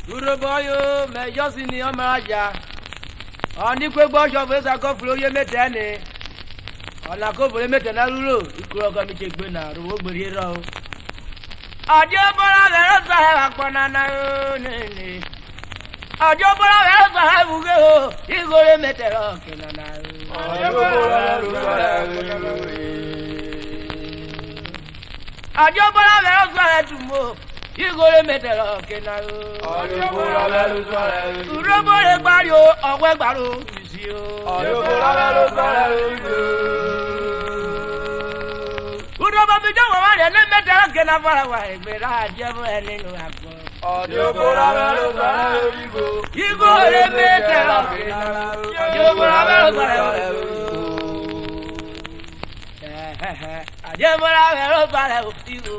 Uroboyo me just in your maraja. Oni kwe bojo vesa ko floye metene. Ola ko bole metena ruro, ikuro ko mi se gbe na ro gbere ro. Ajo bora vero sa apona na ni. Ajo bora vero sa buge o, igore metero kenana. Ajo bora vero sa Ajo bora vero sa tumo. Igore metero kenaro. Ayobora velu sare. Urobore gbario, ogwe gbaro isio. Ayobora velu sare. Urobo mi jo wa re ne metero kenaro fara wa egbera ajebo eninu apo. Ayobora velu sare igo. Igore metero kenaro. Ayobora velu sare. Ayobora velu sare igo.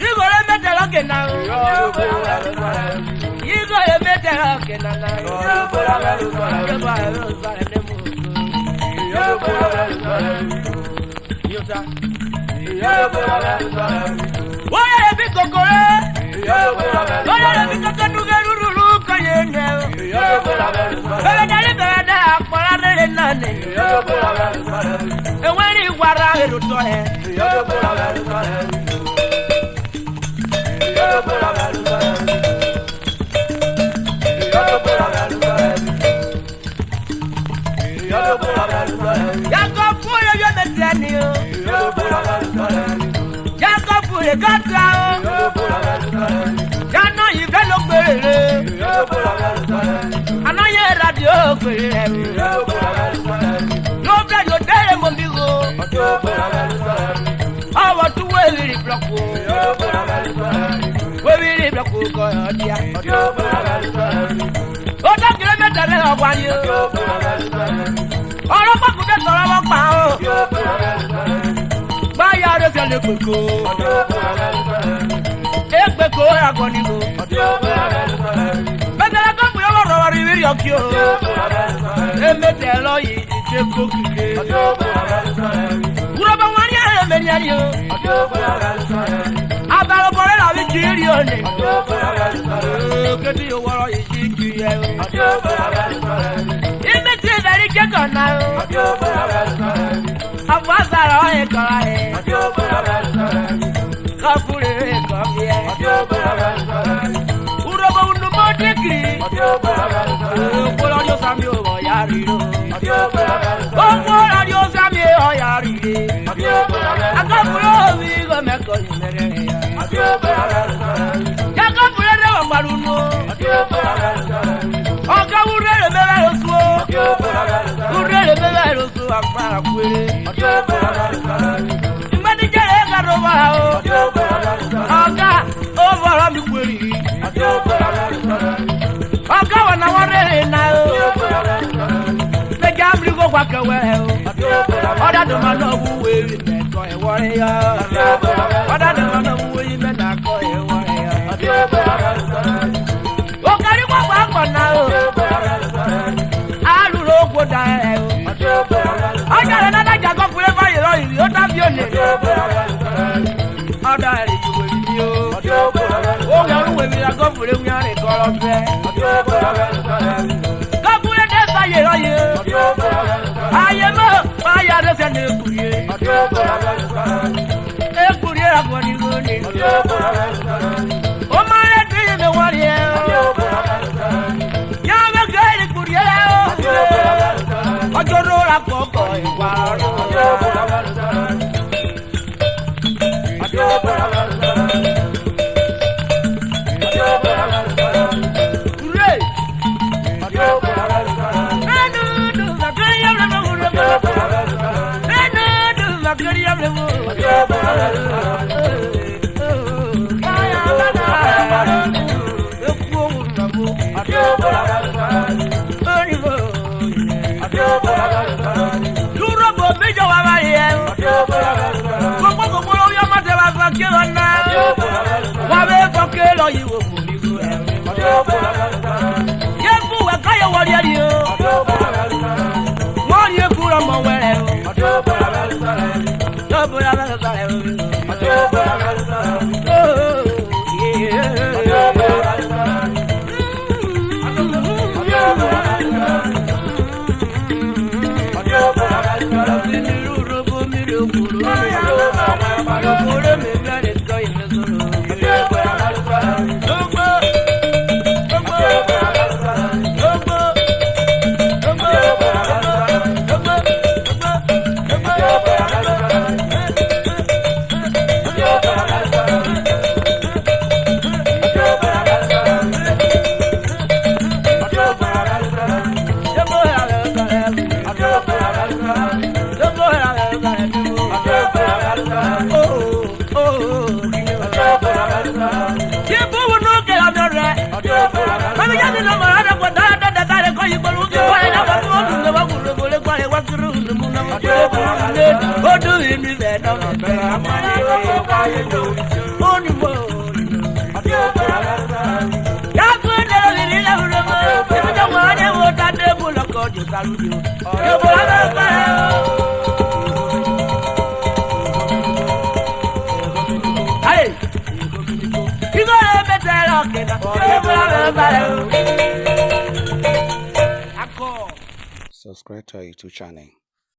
Igore metero kenaro. Igore metero kenaro. Oye bi kokore. Oye bi kokore ruru kayene. Bebe dali bebe akpara re nane. Eweri wara eruto e. Jacob pure yo metani o. Jacob pure kata o. Jano ife lo gbere. Anaye radio gbere. No bra yo dere mo mi go. Awa tu we block o. We block o ko dia. O ta kilometer le wa ni o. Ọ̀rọ̀ pàkúté sọ̀rọ̀ wọ́n pa ó. Báyà rẹ̀ fi lè gbèkó. Égbèkó àgọ́ nínú. Bẹ́tẹ̀lẹ̀ tó pè ọ́ rọ̀ rí rí ọkí o. Èmẹ́tẹ̀ lọ yìí ìṣe kó kìkì. Wúrọ̀ bá wọn ní àrẹ̀ mẹ́rin ẹni o. Abẹ́rẹ́ bọ̀rẹ́ làbí kì í rí òní. Kéde yóò wọ́rọ̀ yìí sí kì í yẹ o. Imeti very keko na o. Afasara o ekora e. Kafure ekomi e. Urobo unu mo dekiri. Okoro yo sami o yari ro. Okoro yo sami o yari re. Akafure o mi go meko yimere ya. Yakafure re wa maruno. Ọ̀gá wúrẹ́rẹ́ mẹ́rẹ́ oṣù o. Wúrẹ́rẹ́ mẹ́rẹ́ oṣù àgbàrá kwere. Ìgbẹ́díjẹ́rẹ́ ẹ̀ka ló wà o. Ọ̀gá ó fọ̀rọ̀ mi kwere. Ọ̀gá wọ̀ náà wọ́n rẹ̀ náà o. Mẹ́jà ń bí kó wá kẹwẹ́ o. Ọ̀dà tó máa náà wú wéèrè mẹ́kọ̀ ẹ̀wọ́ rẹ̀ yá. Ọ̀dà tó máa náà wú wéèrè mẹ́kọ̀ ẹ̀wọ́ rẹ̀ yá. Okari kwa kona o. Aruro ko da e o. Oja re na daja ko fure fa yero iri o ta bi o le. Oda ri ju we ni o. O ga ru we mi la ko fure mi are ko ro fe. Ko fure de fa yero ye. Aye mo fa ya de se ne kurie. E kurie ra ko ni go ni. O ma re de me wa ye. Ọjọ́ rọra kọ̀ọ̀kọ̀ ìwà ọ̀rọ̀. Hooray! Urobo mejo wa mari e. Gbogbo lo yo ma te wa so ke lo na. Wa be ko ke lo yi wo ko mi go e. Ye bu wa ka ye wo ri ari o. Mo ri e ku ro mo were o. Yo bo la la sa e o. Subscribe to our YouTube channel.